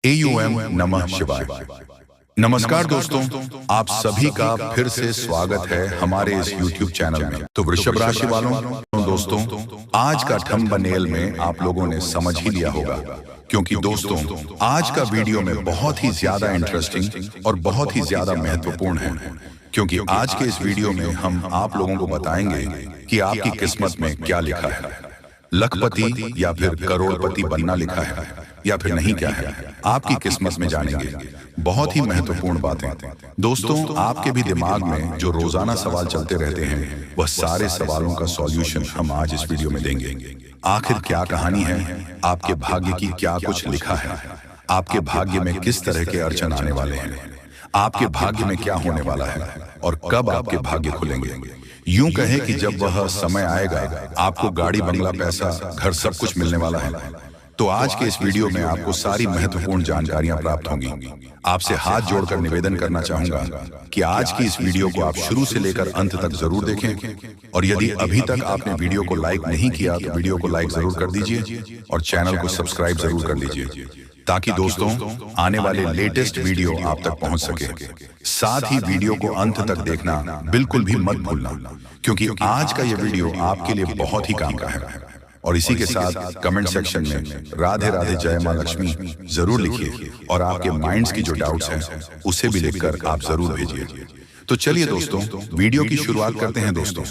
AUM नमः शिवाय। नमस्कार दोस्तों, आप सभी का फिर से स्वागत है हमारे इस YouTube चैनल में। तो वृषभ राशि वालों, दोस्तों आज का थंबनेल में आप लोगों ने समझ ही लिया होगा, क्योंकि दोस्तों आज का वीडियो में बहुत ही ज्यादा इंटरेस्टिंग और बहुत ही ज्यादा महत्वपूर्ण है, क्योंकि आज के इस वीडियो में हम आप लोगों को बताएंगे कि आपकी किस्मत में क्या लिखा है। लखपति या फिर करोड़पति बनना लिखा है या फिर नहीं, क्या है आपकी किस्मत में जानेंगे। बहुत ही महत्वपूर्ण बातें दोस्तों, आपके भी दिमाग में जो रोजाना सवाल चलते रहते हैं, वह सारे सवालों का सॉल्यूशन हम आज इस वीडियो में देंगे। आखिर क्या कहानी है, आपके भाग्य की क्या कुछ लिखा है, आपके भाग्य में किस तरह के अड़चन आने वाले हैं, आपके भाग्य में क्या होने वाला है और कब आपके भाग्य खुलेंगे। यूं कहें कि जब वह समय आएगा आपको गाड़ी, बंगला, पैसा, घर सब कुछ मिलने वाला है। तो आज के इस वीडियो में आपको सारी महत्वपूर्ण जानकारियां प्राप्त होंगी। आपसे हाथ जोड़कर निवेदन करना चाहूंगा कि आज की इस वीडियो को आप शुरू से लेकर अंत तक जरूर देखें, और यदि अभी तक आपने वीडियो को लाइक नहीं किया तो वीडियो को लाइक जरूर कर दीजिए और चैनल को सब्सक्राइब जरूर कर लीजिए, ताकि दोस्तों आने वाले लेटेस्ट वीडियो आप तक पहुंच सके। साथ ही वीडियो को अंत तक देखना बिल्कुल भी मत भूलना, क्योंकि आज का यह वीडियो आपके लिए बहुत ही काम का है। और इसी के साथ कमेंट सेक्शन में राधे राधे जय मां लक्ष्मी जरूर लिखिए, और आपके माइंड्स की जो डाउट्स हैं उसे भी लिखकर आप जरूर भेजिए। तो चलिए दोस्तों वीडियो की शुरुआत करते हैं। दोस्तों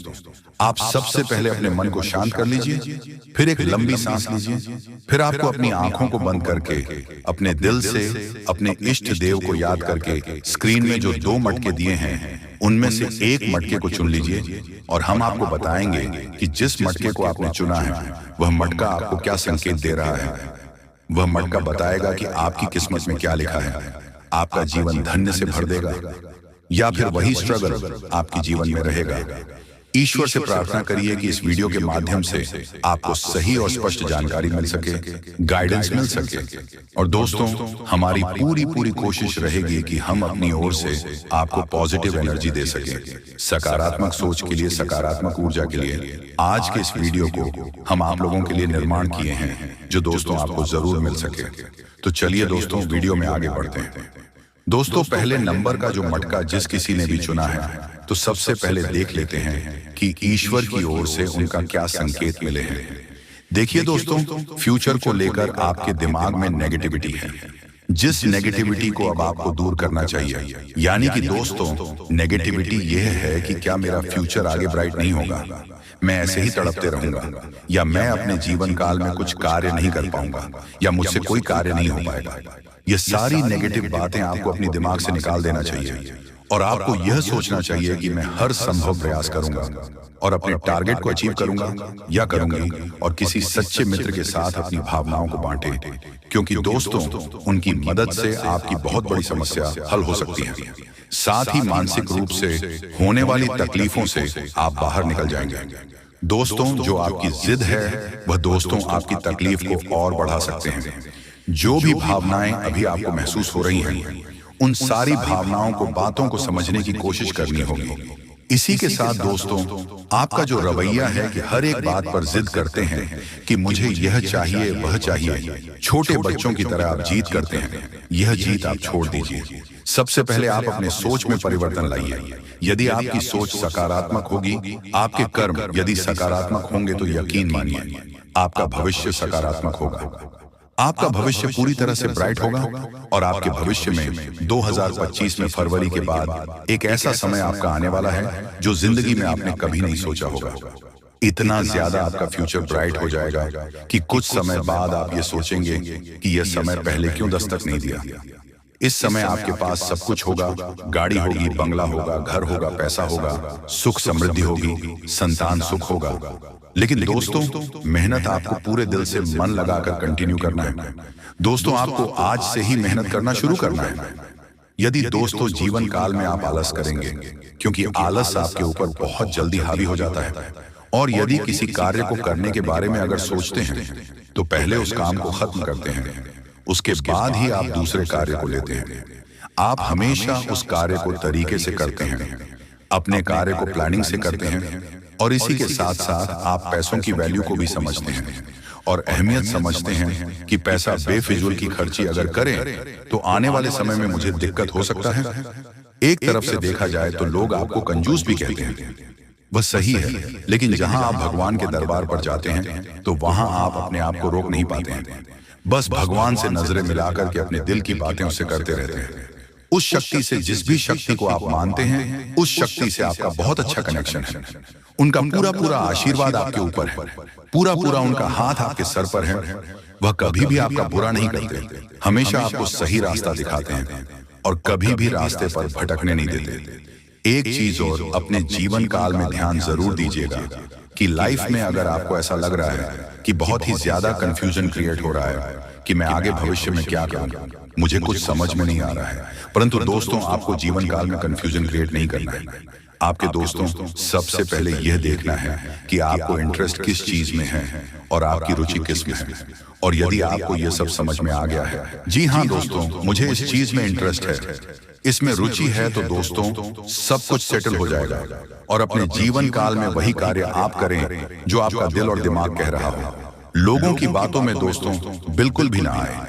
आप सबसे पहले अपने मन को शांत कर लीजिए, फिर एक लंबी सांस लीजिए, फिर आपको अपनी आंखों को बंद करके अपने दिल से अपने इष्ट देव को याद करके स्क्रीन में जो 2 मटके दिए हैं उनमें से एक मटके को चुन लीजिए, और हम आपको बताएंगे कि जिस मटके को आपने चुना है वह मटका आपको क्या संकेत दे रहा है। वह मटका बताएगा कि आपकी किस्मत में क्या लिखा है। आपका जीवन धन्य से भर देगा या फिर वही स्ट्रगल आपके जीवन में रहेगा। ईश्वर से प्रार्थना करिए कि इस वीडियो के माध्यम से आपको सही और स्पष्ट जानकारी मिल सके, गाइडेंस मिल सके। और दोस्तों हमारी पूरी कोशिश रहेगी कि हम अपनी ओर से आपको पॉजिटिव एनर्जी दे सके, सकारात्मक सोच के लिए, सकारात्मक ऊर्जा के लिए। आज के इस वीडियो को हम आप लोगों के लिए निर्माण किए हैं, जो दोस्तों आपको जरूर मिल सके। तो चलिए दोस्तों वीडियो में आगे बढ़ते हैं। दोस्तों पहले नंबर का जो मटका जिस किसी ने भी चुना है, तो सबसे पहले देख लेते हैं कि ईश्वर की ओर से उनका क्या संकेत मिले हैं। देखिए दोस्तों, फ्यूचर को लेकर आपके दिमाग में नेगेटिविटी है, जिस नेगेटिविटी को अब आपको दूर करना चाहिए। यानी कि दोस्तों नेगेटिविटी यह है कि क्या मेरा फ्यूचर आगे ब्राइट नहीं होगा, मैं ऐसे ही तड़पते रहूंगा, या मैं अपने जीवन काल में कुछ कार्य नहीं कर पाऊंगा, या मुझसे कोई कार्य नहीं हो पाएगा। ये सारी नेगेटिव बातें आपको अपने दिमाग से निकाल देना चाहिए, और आपको यह सोचना चाहिए कि मैं हर संभव प्रयास करूंगा और अपने टारगेट को अचीव करूंगा या करूंगी, और किसी सच्चे मित्र के साथ अपनी भावनाओं को बांटे, क्योंकि दोस्तों उनकी मदद से आपकी बहुत बड़ी समस्या हल हो सकती है। साथ ही मानसिक रूप से होने वाली तकलीफों से आप बाहर निकल जाएंगे। दोस्तों जो आपकी जिद है वह दोस्तों आपकी तकलीफ को और बढ़ा सकते हैं। जो भी भावनाएं अभी आपको महसूस हो रही हैं, उन सारी भावनाओं को, बातों को समझने की कोशिश करनी होगी। इसी के साथ दोस्तों आपका जो रवैया है कि हर एक बात पर जिद करते हैं कि मुझे यह चाहिए वह चाहिए, छोटे बच्चों की तरह आप जीत करते हैं, यह जीत आप छोड़ दीजिए। सबसे पहले आप अपने सोच में परिवर्तन लाइए। यदि आपकी सोच सकारात्मक होगी, आपके कर्म यदि सकारात्मक होंगे, तो यकीन मानिए आपका भविष्य सकारात्मक होगा। आपका भविष्य पूरी तरह से ब्राइट होगा, और आपके भविष्य में 2025 में फरवरी के बाद एक ऐसा समय आपका आने वाला है जो जिंदगी में आपने कभी नहीं सोचा होगा। इतना ज्यादा आपका फ्यूचर ब्राइट हो जाएगा कि कुछ समय बाद आप ये सोचेंगे कि यह समय पहले क्यों दस्तक नहीं दिया। इस समय आपके पास सब कुछ होगा, गाड़ी होगी, बंगला होगा, घर होगा, पैसा होगा, सुख समृद्धि होगी, संतान सुख होगा। लेकिन दोस्तों मेहनत आपको पूरे दिल से मन लगाकर कंटिन्यू करना है। दोस्तों आपको आज से ही मेहनत करना शुरू करना है। यदि दोस्तों जीवन काल में आप आलस करेंगे, क्योंकि आलस आपके ऊपर बहुत जल्दी हावी हो जाता है, और यदि किसी कार्य को करने के बारे में अगर सोचते हैं तो पहले उस काम को खत्म करते हैं, उसके बाद ही आप दूसरे कार्य को लेते हैं। आप हमेशा उस कार्य को तरीके से करते हैं, अपने कार्य को प्लानिंग से करते हैं, और इसी के साथ साथ आप पैसों की वैल्यू को भी समझते हैं, और अहमियत समझते हैं कि पैसा बेफिजूल की खर्ची अगर करें तो आने वाले समय में मुझे दिक्कत हो सकता है। एक तरफ से देखा जाए तो लोग आपको कंजूस भी कहते हैं, वह सही है, लेकिन जहां आप भगवान के दरबार पर जाते हैं तो वहां आप अपने आप को रोक नहीं पाते हैं। बस भगवान से नजरें मिलाकर के अपने दिल की बातें उससे करते रहते हैं। उस शक्ति से, जिस भी शक्ति को आप मानते हैं, उस शक्ति से आपका बहुत अच्छा कनेक्शन है। उनका पूरा पूरा आशीर्वाद आपके ऊपर है, पूरा पूरा उनका हाथ आपके सर पर है। वह कभी भी आपका बुरा नहीं करते, हमेशा आपको सही रास्ता दिखाते हैं और कभी भी रास्ते पर भटकने नहीं देते। एक चीज और, अपने जीवन काल में ध्यान जरूर दीजिएगा कि लाइफ में अगर आपको ऐसा लग रहा है कि बहुत ही ज्यादा कंफ्यूजन क्रिएट हो रहा है कि मैं आगे भविष्य में क्या करूं, मुझे कुछ समझ में नहीं आ रहा है, परंतु दोस्तों आपको जीवन काल में कंफ्यूजन क्रिएट नहीं करना है। आपके दोस्तों सबसे पहले यह देखना है कि आपको इंटरेस्ट किस चीज में है और आपकी रुचि किस में है। और यदि आपको यह सब समझ में आ गया है, जी हाँ दोस्तों मुझे इस चीज में इंटरेस्ट है, इसमें रुचि है, तो दोस्तों सब कुछ सेटल हो जाएगा और अपने जीवन काल में वही कार्य आप करें जो आपका दिल और दिमाग कह रहा हो। लोगों की बातों में दोस्तों बिल्कुल भी ना आए।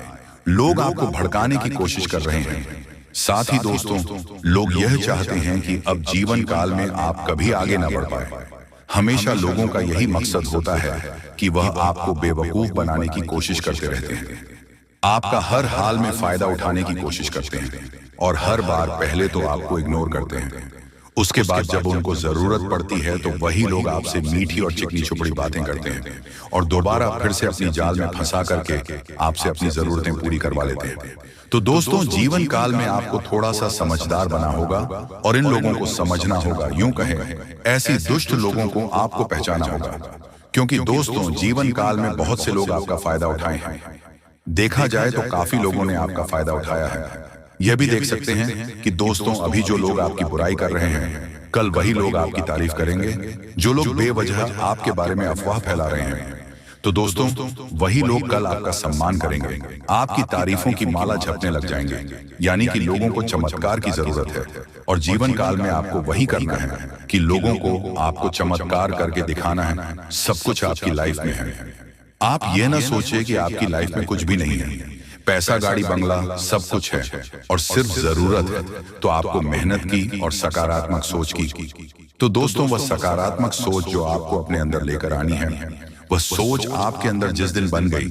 लोग आपको भड़काने की कोशिश कर रहे हैं। साथ ही दोस्तों लोग यह चाहते हैं कि अब जीवन काल में आप कभी आगे ना बढ़ पाए। हमेशा लोगों का यही मकसद होता है कि वह आपको बेवकूफ बनाने की कोशिश करते रहते हैं। आपका हर हाल में फायदा उठाने की कोशिश करते हैं और हर बार पहले तो आपको इग्नोर करते हैं, उसके बाद जब उनको जरूरत पड़ती है तो वही लोग आपसे मीठी और चिकनी चुपड़ी बातें करते हैं और दोबारा फिर से अपनी जाल में फंसा करके आपसे अपनी जरूरतें पूरी करवा लेते हैं। तो दोस्तों जीवन काल में आपको थोड़ा सा समझदार बना होगा और इन लोगों को समझना होगा, यूं कहें ऐसी दुष्ट लोगों को आपको पहचाना होगा, क्योंकि दोस्तों जीवन काल में बहुत से लोग आपका फायदा उठाए हैं। देखा जाए तो काफी लोगों ने आपका फायदा उठाया है। यह भी देख सकते हैं कि दोस्तों अभी जो लोग आपकी बुराई कर रहे हैं, कल वही लोग आपकी तारीफ करेंगे। जो लोग बेवजह आपके बारे में अफवाह फैला रहे हैं, तो दोस्तों वही लोग कल आपका सम्मान करेंगे, आपकी तारीफों की माला जपने लग जाएंगे। यानी कि लोगों को चमत्कार की जरूरत है और जीवन काल में आपको वही करना है कि लोगों को आपको चमत्कार करके दिखाना है। सब कुछ आपकी लाइफ में है। आप ये ना सोचिए कि आपकी लाइफ में कुछ भी नहीं है, पैसा गाड़ी बंगला सब कुछ है और सिर्फ जरूरत है तो आपको मेहनत की और सकारात्मक सोच की। तो दोस्तों वह सकारात्मक सोच जो आपको अपने अंदर लेकर आनी है, वह सोच आपके अंदर जिस दिन बन गई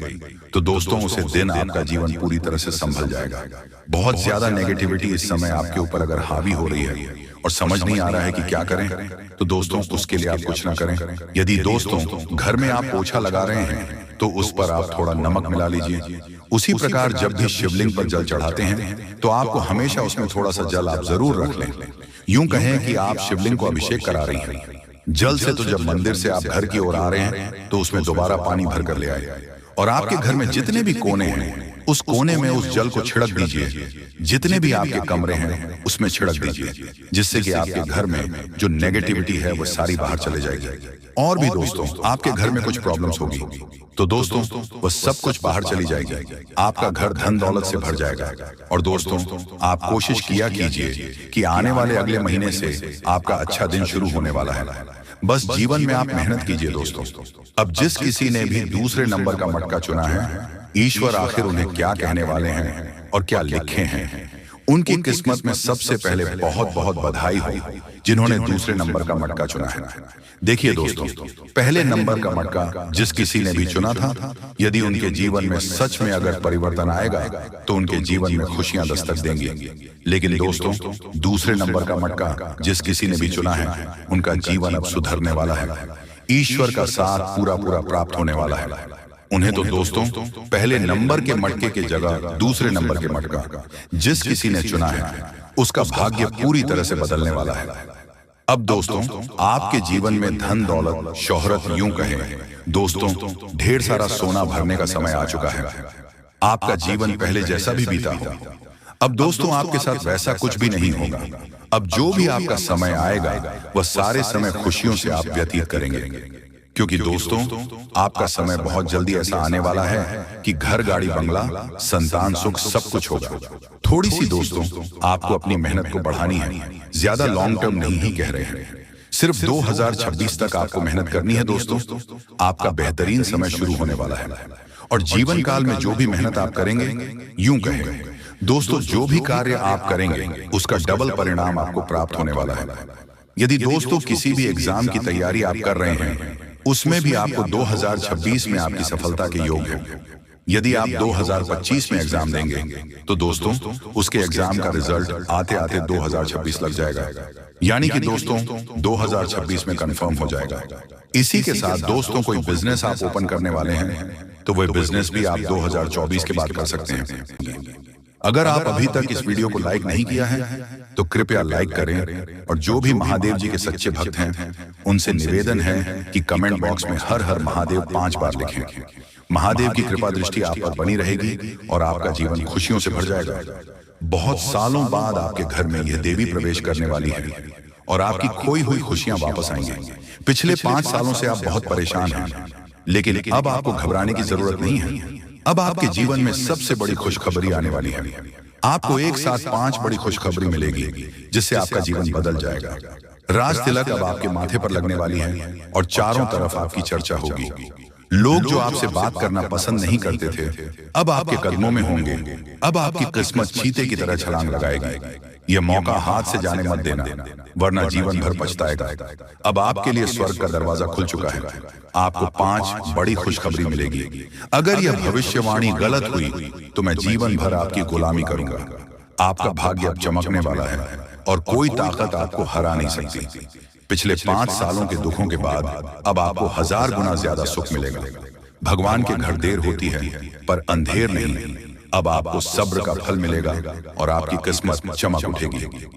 तो दोस्तों उसे दिन आपका जीवन पूरी तरह से संभल जाएगा। बहुत ज्यादा नेगेटिविटी इस समय आपके ऊपर अगर हावी हो रही है और समझ नहीं आ रहा है कि क्या करें, तो दोस्तों उसके लिए आप कुछ ना करें। यदि दोस्तों घर में आप पोछा लगा रहे हैं तो उस पर आप थोड़ा नमक मिला लीजिए। उसी प्रकार जब भी शिवलिंग पर जल चढ़ाते हैं तो आपको हमेशा उसमें थोड़ा सा जल आप जरूर रख लें। यूं कहें कि आप शिवलिंग को अभिषेक करा रही हैं। जल से तो जब मंदिर से आप घर की ओर आ रहे हैं तो उसमें दोबारा पानी भर कर ले आए और आपके घर में जितने भी कोने हैं उस कोने में उस जल को छिड़क दीजिए। जितने भी आपके कमरे हैं उसमें छिड़क दीजिए, जिससे कि आपके घर में जो नेगेटिविटी है वो सारी बाहर चले जाएगी। और भी दोस्तों आपके घर में कुछ प्रॉब्लम्स होगी तो दोस्तों वो सब कुछ बाहर चली जाएगी। आपका घर धन दौलत से भर जाएगा। और दोस्तों आप कोशिश किया कीजिए कि आने वाले अगले महीने से आपका अच्छा दिन शुरू होने वाला है। बस जीवन में आप मेहनत कीजिए दोस्तों। अब जिस किसी ने भी दूसरे नंबर का मटका चुना है, ईश्वर आखिर उन्हें क्या कहने वाले हैं और क्या लिखे हैं, उनकी किस्मत में सबसे पहले बहुत बहुत बधाई हो जिन्होंने दूसरे नंबर का मटका चुना है। देखिए दोस्तों पहले नंबर का मटका जिस किसी ने भी चुना था, यदि उनके जीवन में सच में अगर परिवर्तन आएगा तो उनके जीवन में खुशियां दस्तक देंगी। लेकिन दोस्तों दूसरे नंबर का मटका जिस किसी ने भी चुना है, उनका जीवन अब सुधरने वाला है। ईश्वर का साथ पूरा पूरा प्राप्त होने वाला है उन्हें। तो दोस्तों पहले नंबर के मटके की जगह दूसरे नंबर के मटका जिस किसी ने चुना है, उसका भाग्य पूरी तरह से बदलने वाला है। अब दोस्तों आपके जीवन में धन दौलत शोहरत, यूं कहें दोस्तों ढेर सारा सोना भरने का समय आ चुका है। आपका जीवन पहले जैसा भी बीता हो, अब दोस्तों आपके साथ वैसा कुछ भी नहीं होगा। अब जो भी आपका समय आएगा वह सारे समय खुशियों से आप व्यतीत करेंगे, क्योंकि दोस्तों आपका समय बहुत जल्दी ऐसा आने वाला है कि घर गाड़ी बंगला संतान सुख सब कुछ होगा। थोड़ी सी दोस्तों आपको अपनी मेहनत को बढ़ानी है, ज्यादा लॉन्ग टर्म नहीं ही कह रहे हैं। सिर्फ 2026 तक आपको मेहनत करनी है दोस्तों। आपका बेहतरीन समय शुरू होने वाला है और जीवन काल में जो भी मेहनत आप करेंगे, यूं कहें दोस्तों, जो भी कार्य आप करेंगे उसका डबल परिणाम आपको प्राप्त होने वाला है। यदि दोस्तों किसी भी एग्जाम की तैयारी आप कर रहे हैं, उसमें भी आपको 2026 में आपकी सफलता के योग है। यदि आप 2025 में एग्जाम देंगे तो दोस्तों उसके एग्जाम का रिजल्ट आते आते 2026 लग जाएगा, यानी कि दोस्तों 2026 में कंफर्म हो जाएगा। इसी के साथ दोस्तों कोई बिजनेस आप ओपन करने वाले हैं तो वह बिजनेस भी आप 2024 के बाद कर सकते हैं। अगर आप अभी तक इस वीडियो को लाइक नहीं किया है तो कृपया लाइक करें और जो भी महादेव जी के सच्चे भक्त हैं उनसे निवेदन है कि कमेंट बॉक्स में हर हर महादेव 5 बार लिखें। महादेव की कृपा दृष्टि आप पर बनी रहेगी और आपका जीवन खुशियों से भर जाएगा। बहुत सालों बाद आपके घर में यह देवी प्रवेश करने वाली है और आपकी खोई हुई खुशियां वापस आएंगी। पिछले 5 सालों से आप बहुत परेशान हैं, लेकिन अब आपको घबराने की जरूरत नहीं है। अब आपके जीवन में सबसे बड़ी खुशखबरी आने वाली है। आपको एक साथ 5 बड़ी खुशखबरी मिलेगी जिससे आपका जीवन बदल जाएगा। राज तिलक अब आपके माथे पर लगने वाली है और चारों तरफ आपकी चर्चा होगी। लोग जो आपसे बात करना पसंद नहीं करते थे अब आपके कदमों में होंगे। अब आपकी किस्मत चीते की तरह छलांग लगाएगी। यह मौका हाथ से जाने मत देना, वरना जीवन भर पछताएगा। अब आपके लिए स्वर्ग का दरवाजा खुल चुका है। आपको 5 बड़ी खुशखबरी मिलेगी। अगर यह भविष्यवाणी गलत हुई तो मैं जीवन भर आपकी गुलामी करूंगा। आपका भाग्य अब चमकने वाला है और कोई ताकत आपको हरा नहीं सकती। पिछले 5 सालों के दुखों के बाद अब आपको 1000 गुना ज्यादा सुख मिलेगा। भगवान के घर देर होती है पर अंधेर नहीं। अब आपको सब्र का फल मिलेगा और आपकी किस्मत चमक उठेगी।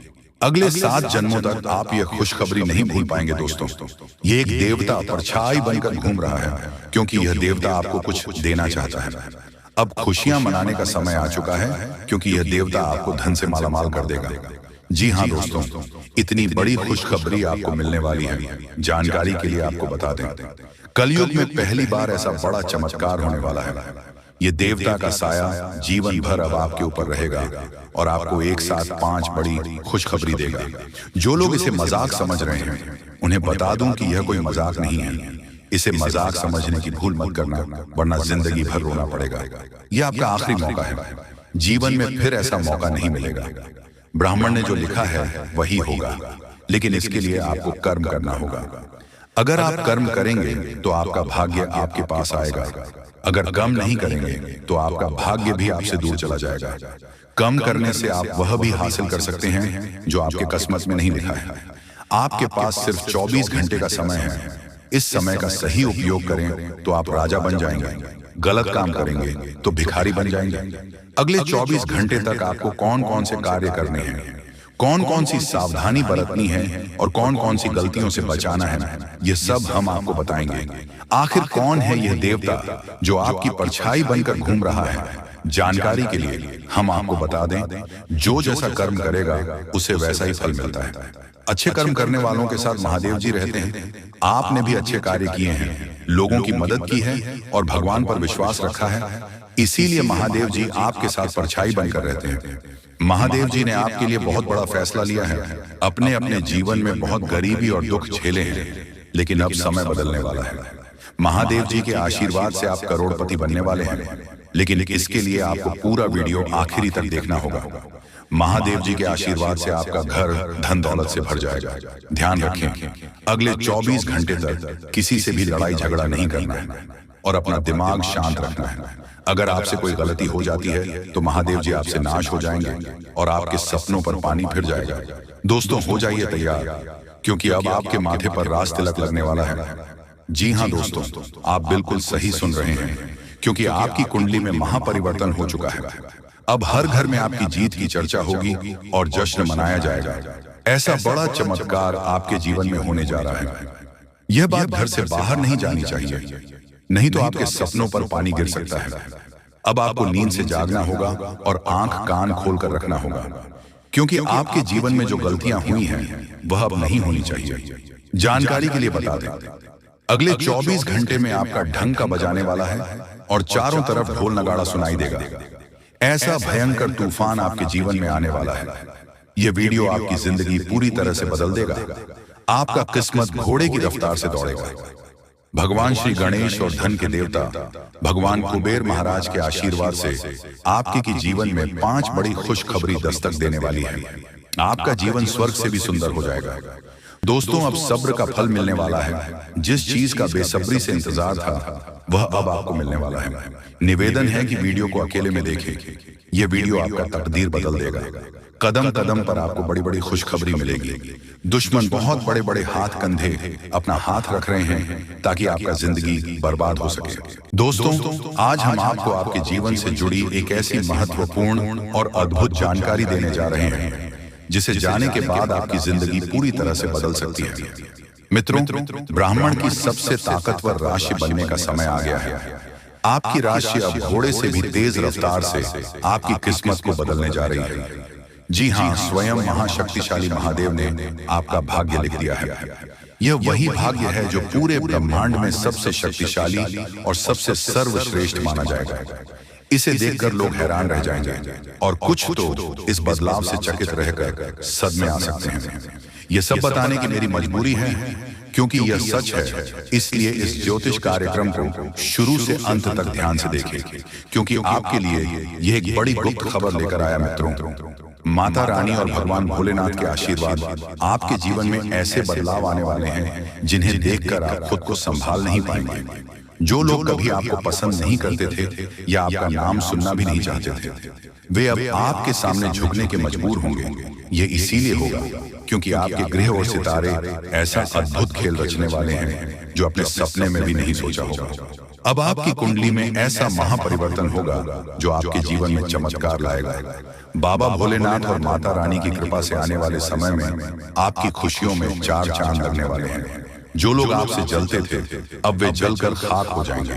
अगले 7 जन्मों तक आप यह खुशखबरी नहीं भूल पाएंगे दोस्तों। ये एक देवता परछाई बनकर घूम रहा है, क्योंकि यह देवता आपको कुछ देना चाहता है। अब खुशियां मनाने का समय आ चुका है, क्योंकि यह देवता आपको धन से मालामाल कर देगा। जी हाँ दोस्तों, इतनी बड़ी खुशखबरी आपको मिलने वाली है। जानकारी के लिए आपको बता दें, कलयुग में पहली बार ऐसा बड़ा चमत्कार होने वाला है। ये देवता का साया जीवन भर अब आपके ऊपर रहेगा और आपको एक साथ 5 बड़ी खुशखबरी देगा। जो लोग इसे मजाक समझ रहे हैं उन्हें बता दूं कि यह कोई मजाक नहीं है। इसे मजाक समझने की भूल मत करना, वरना जिंदगी भर रोना पड़ेगा। यह आपका आखिरी मौका है। जीवन में फिर ऐसा मौका नहीं मिलेगा। ब्राह्मण ने जो लिखा है वही होगा, लेकिन इसके लिए आपको कर्म करना होगा। अगर आप कर्म करेंगे तो आपका भाग्य आपके पास आएगा। अगर कर्म नहीं करेंगे तो आपका भाग्य भी आपसे दूर चला जाएगा। कर्म करने से आप वह भी हासिल कर सकते हैं जो आपके किस्मत में नहीं लिखा है। आपके पास सिर्फ 24 घंटे का समय है। इस समय का सही उपयोग करें तो आप राजा बन जाएंगे। गलत काम करेंगे तो भिखारी बन जाएंगे। अगले 24 घंटे तक आपको कौन कौन से कार्य करने हैं, कौन कौन सी सावधानी बरतनी है और कौन कौन सी गलतियों से बचाना है, ये सब हम आपको बताएंगे। आखिर कौन है यह देवता जो आपकी परछाई बनकर घूम रहा है? जानकारी के लिए हम आपको बता दें, जो जैसा कर्म करेगा उसे वैसा ही फल मिलता है। अच्छे कर्म करने वालों के साथ महादेव जी रहते हैं। आपने भी अच्छे कार्य किए हैं, लोगों की मदद की है और भगवान पर विश्वास रखा है, इसीलिए महादेव जी आपके साथ परछाई बनकर रहते हैं। महादेव जी ने आपके लिए बहुत बड़ा फैसला लिया है। अपने अपने जीवन में बहुत गरीबी और दुख झेले हैं, लेकिन अब समय बदलने वाला है। महादेव जी के आशीर्वाद से आप करोड़पति बनने वाले हैं, लेकिन इसके लिए आपको पूरा वीडियो आखिरी तक देखना होगा। महादेव जी के आशीर्वाद से आपका घर धन दौलत से भर जाएगा। ध्यान रखें, अगले 24 घंटे तक किसी से भी लड़ाई झगड़ा नहीं करना है और अपना दिमाग शांत रखना है। अगर आपसे कोई गलती हो जाती है तो महादेव जी आपसे नाश हो जाएंगे और आपके सपनों पर पानी फिर जाएगा। दोस्तों हो जाइए तैयार, क्योंकि अब आपके माथे पर राज तिलक लगने वाला है। जी हाँ दोस्तों, आप बिल्कुल सही सुन रहे हैं, क्योंकि आपकी कुंडली में महापरिवर्तन हो चुका है। अब हर घर में आपकी जीत की चर्चा होगी और जश्न मनाया जाएगा। ऐसा बड़ा चमत्कार आपके जीवन में होने जा रहा है। यह बात घर से बाहर नहीं जानी चाहिए, नहीं तो आपके सपनों पर पानी गिर सकता है। अब आपको नींद से जागना होगा और आंख कान खोलकर रखना होगा, क्योंकि आपके जीवन में जो गलतियां हुई हैं वह अब नहीं होनी चाहिए। जानकारी के लिए बता दें, अगले 24 घंटे में आपका ढंग का बजाने वाला है और चारों तरफ ढोल नगाड़ा सुनाई देगा। ऐसा भयंकर तूफान आपके जीवन में आने वाला है। यह वीडियो आपकी जिंदगी पूरी तरह से बदल देगा। आपका किस्मत घोड़े की रफ्तार से दौड़ेगा। भगवान श्री गणेश और धन के देवता भगवान कुबेर महाराज के आशीर्वाद से आपके की जीवन में 5 बड़ी खुशखबरी दस्तक देने वाली है। आपका जीवन स्वर्ग से भी सुंदर हो जाएगा। दोस्तों, अब सब्र का फल मिलने वाला है। जिस चीज का बेसब्री से इंतजार था वह अब आपको मिलने वाला है। निवेदन है कि वीडियो को अकेले में देखें। यह वीडियो आपका तकदीर बदल देगा। कदम कदम पर आपको बड़ी बड़ी खुशखबरी मिलेगी। दुश्मन बहुत बड़े बड़े हाथ कंधे अपना हाथ रख रहे हैं ताकि आपका जिंदगी बर्बाद हो सके। दोस्तों, आज हम आपको आपके जीवन से जुड़ी एक ऐसी महत्वपूर्ण और अद्भुत जानकारी देने जा रहे हैं जिसे जाने के बाद आपकी जिंदगी पूरी तरह से बदल सकती है। मित्रों, ब्राह्मण की सबसे ताकतवर राशि बनने का समय आ गया है। आपकी राशि अब घोड़े से भी तेज रफ्तार से आपकी किस्मत को बदलने जा रही है। जी हाँ, स्वयं महाशक्तिशाली महादेव ने आपका भाग्य लिख दिया है। यह वही भाग्य है जो पूरे ब्रह्मांड में सबसे शक्तिशाली और सबसे सर्वश्रेष्ठ माना जाएगा। इसे देखकर लोग हैरान रह जाएंगे और कुछ तो इस बदलाव से चकित रहकर सदमे आ सकते हैं। यह सब बताने की मेरी मजबूरी है क्योंकि यह सच है। इसलिए इस ज्योतिष कार्यक्रम को शुरू से अंत तक ध्यान से देखें, क्योंकि आपके लिए यह एक बड़ी गुप्त खबर लेकर आया। मित्रों, माता रानी और भगवान भोलेनाथ के आशीर्वाद आपके जीवन में ऐसे बदलाव आने वाले हैं जिन्हें देखकर आप खुद को संभाल नहीं पाएंगे। जो लोग कभी आपको पसंद नहीं करते थे या आपका नाम सुनना भी नहीं चाहते थे, वे अब आपके सामने झुकने के मजबूर होंगे। ये इसीलिए होगा क्योंकि आपके ग्रह और सितारे ऐसा अद्भुत खेल रचने वाले हैं जो अपने सपने में भी नहीं सोचा होगा। अब आपकी कुंडली में ऐसा महापरिवर्तन होगा जो आपके जीवन में चमत्कार लाएगा। बाबा भोलेनाथ और माता रानी की कृपा से आने वाले समय में आपकी खुशियों में 4 चांद लगने वाले हैं। जो लोग आपसे जलते थे अब वे जलकर खाक हो जाएंगे,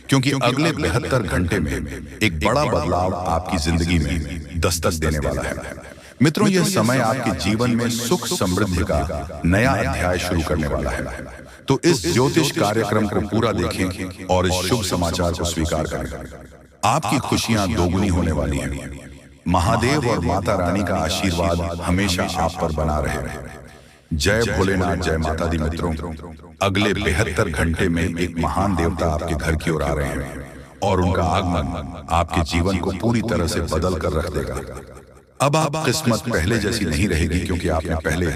क्योंकि अगले 72 घंटे में एक बड़ा बदलाव आपकी जिंदगी में दस्तक देने वाला है। मित्रों, यह समय आपके जीवन में सुख समृद्धि का नया अध्याय शुरू करने वाला है। तो इस ज्योतिष कार्यक्रम को पूरा देखें और इस शुभ समाचार को स्वीकार करें। आपकी खुशियां दोगुनी होने वाली हैं। महादेव और माता रानी का आशीर्वाद हमेशा आप पर बना रहे। जय भोलेनाथ, जय माता दी। मित्रों, अगले 72 घंटे में एक महान देवता आपके घर की ओर आ रहे हैं और उनका आगमन आपके जीवन को पूरी तरह से बदल कर रख देगा। अब आप किस्मत पहले जैसी नहीं रहेगी, क्योंकि आपने पहले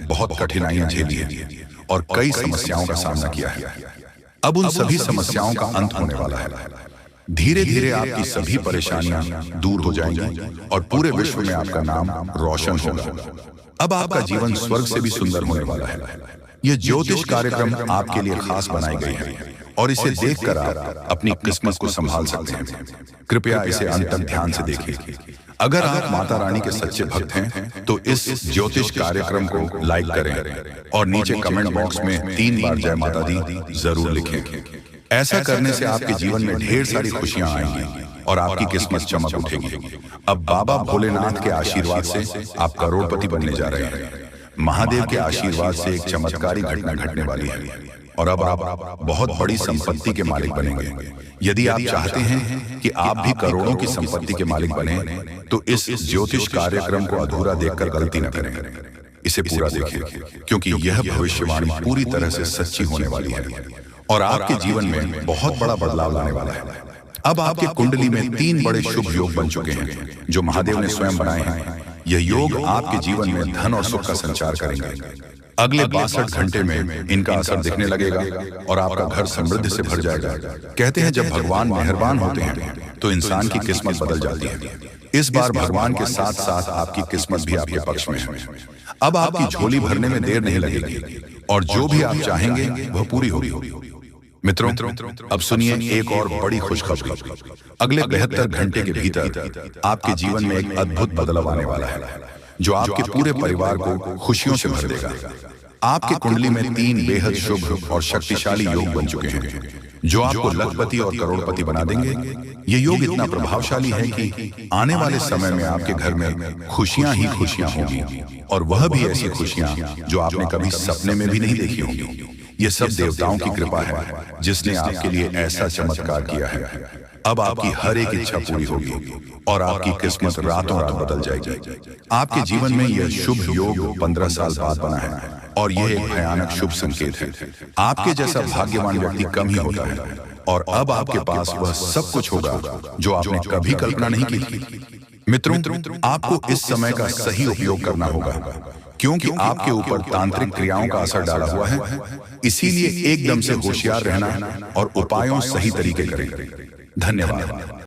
बहुत कठिनाइयां झेली हैं और कई समस्याओं का सामना किया है। अब उन सभी समस्याओं का अंत होने वाला है। धीरे धीरे आपकी सभी परेशानियां दूर हो जाएंगी और पूरे विश्व में आपका नाम रोशन होगा। अब आपका जीवन स्वर्ग से भी सुंदर होने वाला है। यह ज्योतिष कार्यक्रम आपके लिए खास बनाई गई है और इसे देखकर आप अपनी किस्मत को संभाल सकते हैं। कृपया इसे अंत तक ध्यान से देखिए। अगर आप माता रानी के सच्चे भक्त हैं तो इस ज्योतिष कार्यक्रम को लाइक करें और नीचे कमेंट बॉक्स में 3 बार जय माता दी जरूर लिखें। ऐसा करने से आपके जीवन में ढेर सारी खुशियां आएंगी और आपकी किस्मत चमक उठेगी। अब बाबा भोलेनाथ के आशीर्वाद से आप करोड़पति बनने जा रहे हैं। महादेव के आशीर्वाद से एक चमत्कारी घटना घटने वाली है और अब आप बहुत बड़ी संपत्ति के मालिक बनेंगे। यदि आप चाहते हैं कि आप भी करोड़ों की संपत्ति के मालिक बने तो इस ज्योतिष कार्यक्रम को अधूरा देखकर गलती न करें। इसे पूरा देखिए, क्योंकि यह भविष्यवाणी पूरी तरह से सच्ची होने वाली है और आपके जीवन में बहुत बड़ा बदलाव लाने वाला है। अब आपके कुंडली में 3 बड़े शुभ योग बन चुके हैं जो महादेव ने स्वयं बनाए हैं। यह योग आपके जीवन में धन और सुख का संचार करेंगे। अगले 62 घंटे में इनका असर दिखने लगेगा और आपका घर समृद्धि से भर जाएगा। कहते हैं जब भगवान मेहरबान होते हैं तो इंसान की किस्मत बदल जाती है। इस बार भगवान के साथ साथ आपकी किस्मत भी आपके पक्ष में है। अब आपकी झोली भरने में देर नहीं लगेगी और जो भी आप चाहेंगे वह पूरी होगी। मित्रों, अब सुनिए एक और बड़ी खुशखबरी। अगले 72 घंटे के भीतर आपके जीवन में एक अद्भुत बदलाव आने वाला है जो आपके पूरे परिवार को खुशियों से भर देगा। आपकी कुंडली में 3 बेहद शुभ और शक्तिशाली योग बन चुके हैं जो आपको लखपति और करोड़पति बना देंगे। ये योग इतना प्रभावशाली है कि आने वाले समय में आपके घर में खुशियां ही खुशियां होंगी और वह भी ऐसी खुशियां जो आपने कभी सपने में भी नहीं देखी होंगी। ये सब देवताओं की कृपा है जिसने आपके लिए ऐसा चमत्कार किया है। अब आपकी हर एक इच्छा पूरी होगी और आपकी किस्मत रातों रात बदल जाएगी। आपके जीवन में यह शुभ योग 15 साल बाद बना है और यह एक भयानक शुभ संकेत है। आपके जैसा भाग्यवान व्यक्ति कम ही होता है, और अब आपके पास वह सब कुछ होगा जो आपने कभी कल्पना नहीं की थी। मित्रों, आपको इस समय का सही उपयोग करना होगा, क्योंकि आपके ऊपर तांत्रिक क्रियाओं का असर डाला हुआ है। इसीलिए एकदम से होशियार रहना और उपायों सही तरीके करें। धन्यवाद।